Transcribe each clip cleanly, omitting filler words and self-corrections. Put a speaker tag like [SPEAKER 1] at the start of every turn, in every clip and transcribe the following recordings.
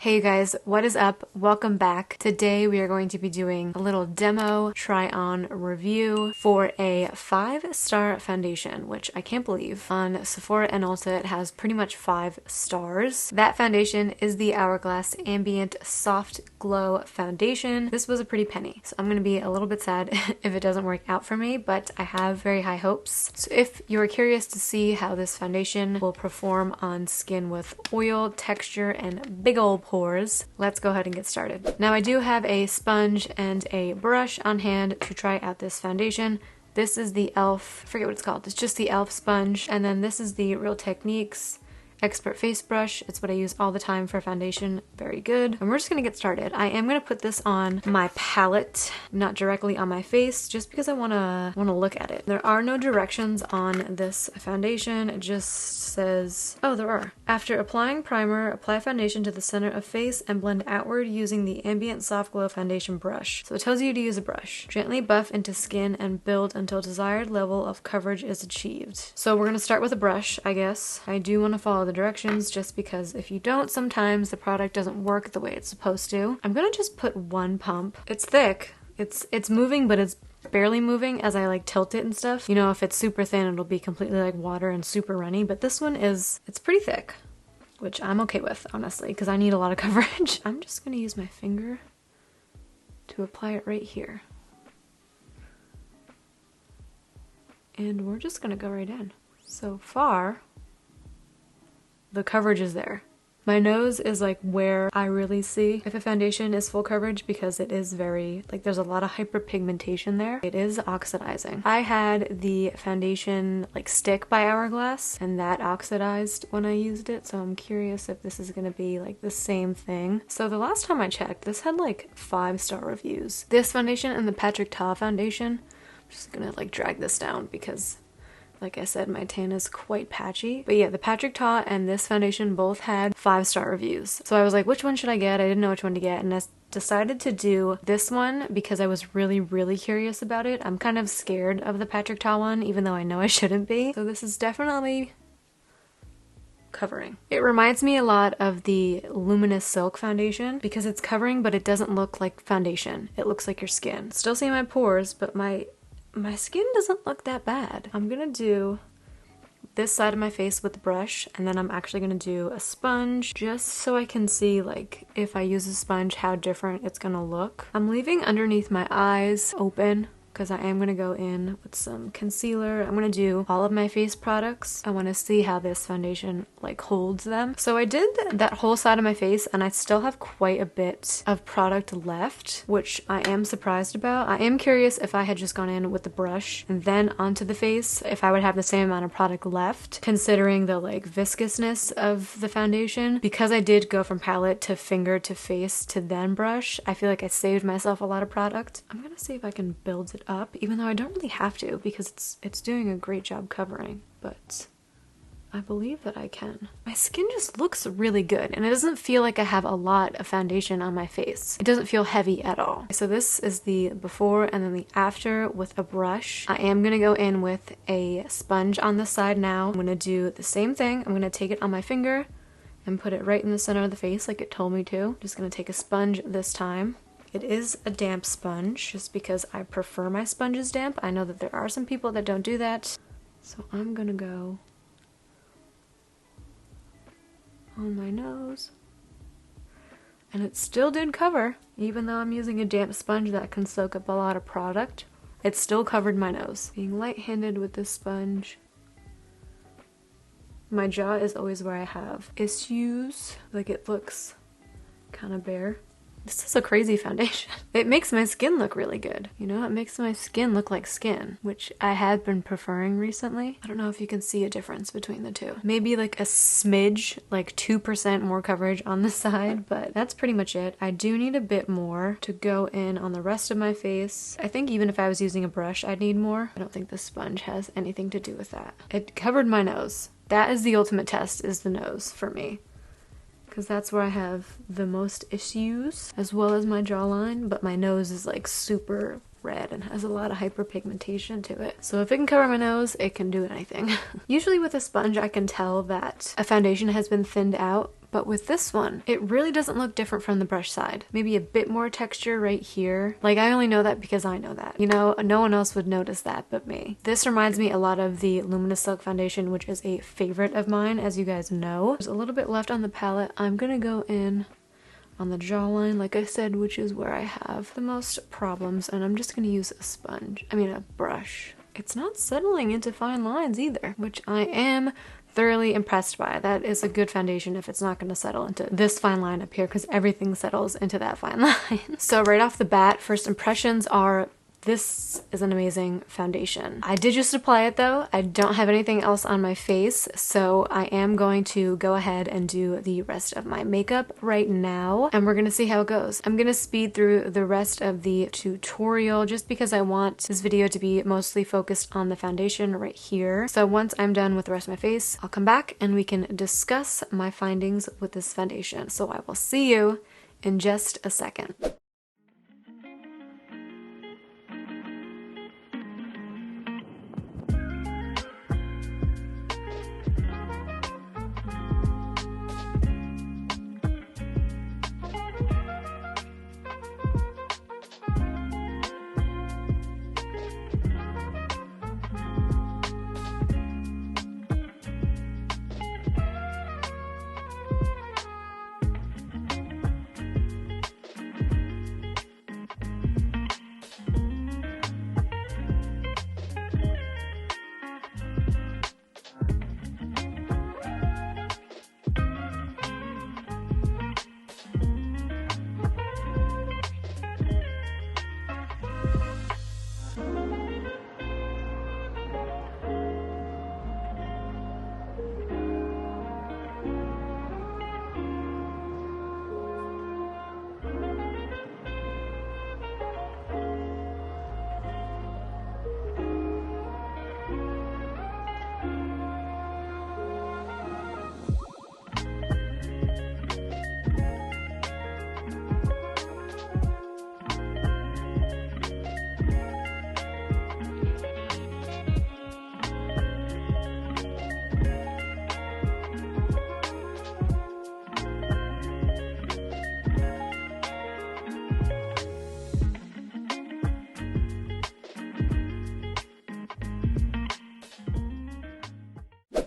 [SPEAKER 1] Hey you guys, what is up? Welcome back. Today we are going to be doing a little demo try-on review for a 5-star foundation, which I can't believe. On Sephora and Ulta it has pretty much 5 stars. That foundation is the Hourglass Ambient Soft Glow Foundation. This was a pretty penny, so I'm going to be a little bit sad if it doesn't work out for me, but I have very high hopes. So if you're curious to see how this foundation will perform on skin with oil, texture, and big old pores, let's go ahead and get started. Now I do have a sponge and a brush on hand to try out this foundation. This is the e.l.f., I forget what it's called, it's just the e.l.f. sponge, and then this is the Real Techniques Expert Face Brush. It's what I use all the time for foundation. Very good. And we're just gonna get started. I am gonna put this on my palette, not directly on my face, just because I wanna look at it. There are no directions on this foundation. It just says, oh, there are. After applying primer, apply foundation to the center of face and blend outward using the Ambient Soft Glow Foundation brush. So it tells you to use a brush. Gently buff into skin and build until desired level of coverage is achieved. So we're gonna start with a brush, I guess. I do wanna follow the directions just because if you don't, sometimes the product doesn't work the way it's supposed to. I'm gonna just put one pump. It's thick. It's moving, but it's barely moving as I like tilt it and stuff. You know, if it's super thin, it'll be completely like water and super runny, but this one it's pretty thick, which I'm okay with, honestly, because I need a lot of coverage. I'm just gonna use my finger to apply it right here. And we're just gonna go right in. So far, the coverage is there. My nose is like where I really see if a foundation is full coverage because it is very, like there's a lot of hyperpigmentation there. It is oxidizing. I had the foundation like stick by Hourglass and that oxidized when I used it, so I'm curious if this is gonna be like the same thing. So the last time I checked, this had like 5-star reviews. This foundation and the Patrick Ta foundation, I'm just gonna like drag this down because like I said, my tan is quite patchy. But yeah, the Patrick Ta and this foundation both had 5-star reviews. So I was like, which one should I get? I didn't know which one to get, and I decided to do this one because I was really curious about it. I'm kind of scared of the Patrick Ta one, even though I know I shouldn't be. So this is definitely covering. It reminds me a lot of the Luminous Silk foundation because it's covering, but it doesn't look like foundation. It looks like your skin. Still see my pores, but my skin doesn't look that bad. I'm gonna do this side of my face with the brush, and then I'm actually gonna do a sponge just so I can see, like, if I use a sponge, how different it's gonna look. I'm leaving underneath my eyes open because I am gonna go in with some concealer. I'm gonna do all of my face products. I wanna see how this foundation like holds them. So I did that whole side of my face and I still have quite a bit of product left, which I am surprised about. I am curious if I had just gone in with the brush and then onto the face, if I would have the same amount of product left, considering the like viscousness of the foundation. Because I did go from palette to finger to face to then brush, I feel like I saved myself a lot of product. I'm gonna see if I can build it up, even though I don't really have to because it's doing a great job covering, but I believe that I can. My skin just looks really good and it doesn't feel like I have a lot of foundation on my face. It doesn't feel heavy at all. So this is the before and then the after with a brush. I am gonna go in with a sponge on the side now. I'm gonna do the same thing. I'm gonna take it on my finger and put it right in the center of the face like it told me to. I'm just gonna take a sponge this time. It is a damp sponge just because I prefer my sponges damp. I know that there are some people that don't do that. So I'm gonna go on my nose. And it still did cover, even though I'm using a damp sponge that can soak up a lot of product. It still covered my nose. Being light-handed with this sponge. My jaw is always where I have issues. Like it looks kind of bare. This is a crazy foundation. It makes my skin look really good. You know, it makes my skin look like skin, which I have been preferring recently. I don't know if you can see a difference between the two. Maybe like a smidge, like 2% more coverage on the side, but that's pretty much it. I do need a bit more to go in on the rest of my face. I think even if I was using a brush, I'd need more. I don't think the sponge has anything to do with that. It covered my nose. That is the ultimate test, is the nose for me. Because that's where I have the most issues, as well as my jawline, but my nose is like super red and has a lot of hyperpigmentation to it. So if it can cover my nose, it can do anything. Usually with a sponge I can tell that a foundation has been thinned out But with this one, it really doesn't look different from the brush side. Maybe a bit more texture right here. Like, I only know that because I know that. You know, no one else would notice that but me. This reminds me a lot of the Luminous Silk foundation, which is a favorite of mine, as you guys know. There's a little bit left on the palette. I'm gonna go in on the jawline, like I said, which is where I have the most problems, and I'm just gonna use a brush. It's not settling into fine lines either, which I am thoroughly impressed by. That is a good foundation if it's not going to settle into this fine line up here, because everything settles into that fine line. So right off the bat, first impressions are, this is an amazing foundation. I did just apply it though. I don't have anything else on my face, so I am going to go ahead and do the rest of my makeup right now, and we're gonna see how it goes. I'm gonna speed through the rest of the tutorial just because I want this video to be mostly focused on the foundation right here. So once I'm done with the rest of my face, I'll come back and we can discuss my findings with this foundation. So I will see you in just a second.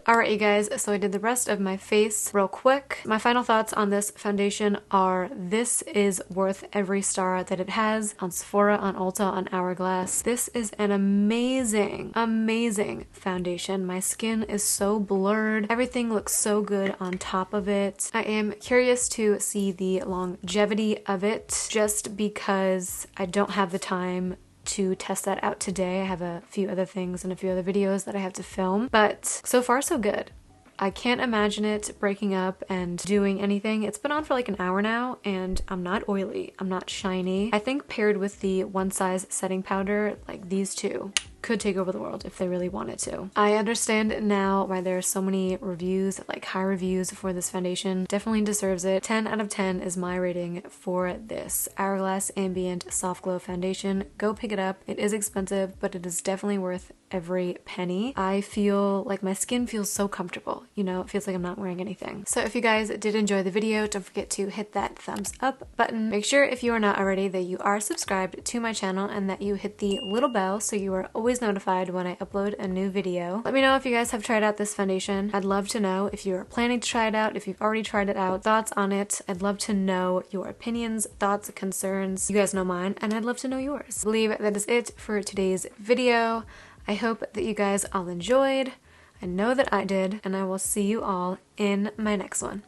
[SPEAKER 1] Alright you guys, so I did the rest of my face real quick. My final thoughts on this foundation are, this is worth every star that it has on Sephora, on Ulta, on Hourglass. This is an amazing, amazing foundation. My skin is so blurred. Everything looks so good on top of it. I am curious to see the longevity of it, just because I don't have the time to test that out today. I have a few other things and a few other videos that I have to film, but so far so good. I can't imagine it breaking up and doing anything. It's been on for like an hour now, and I'm not oily, I'm not shiny. I think paired with the One Size setting powder, like these two could take over the world if they really wanted to. I understand now why there are so many reviews, like high reviews for this foundation. Definitely deserves it. 10 out of 10 is my rating for this Hourglass Ambient Soft Glow Foundation. Go pick it up. It is expensive, but it is definitely worth every penny. I feel like my skin feels so comfortable, you know, it feels like I'm not wearing anything. So if you guys did enjoy the video, don't forget to hit that thumbs up button. Make sure, if you are not already, that you are subscribed to my channel and that you hit the little bell so you are always notified when I upload a new video. Let me know if you guys have tried out this foundation. I'd love to know if you're planning to try it out, if you've already tried it out, thoughts on it. I'd love to know your opinions, thoughts, concerns. You guys know mine, and I'd love to know yours. I believe that is it for today's video. I hope that you guys all enjoyed. I know that I did, and I will see you all in my next one.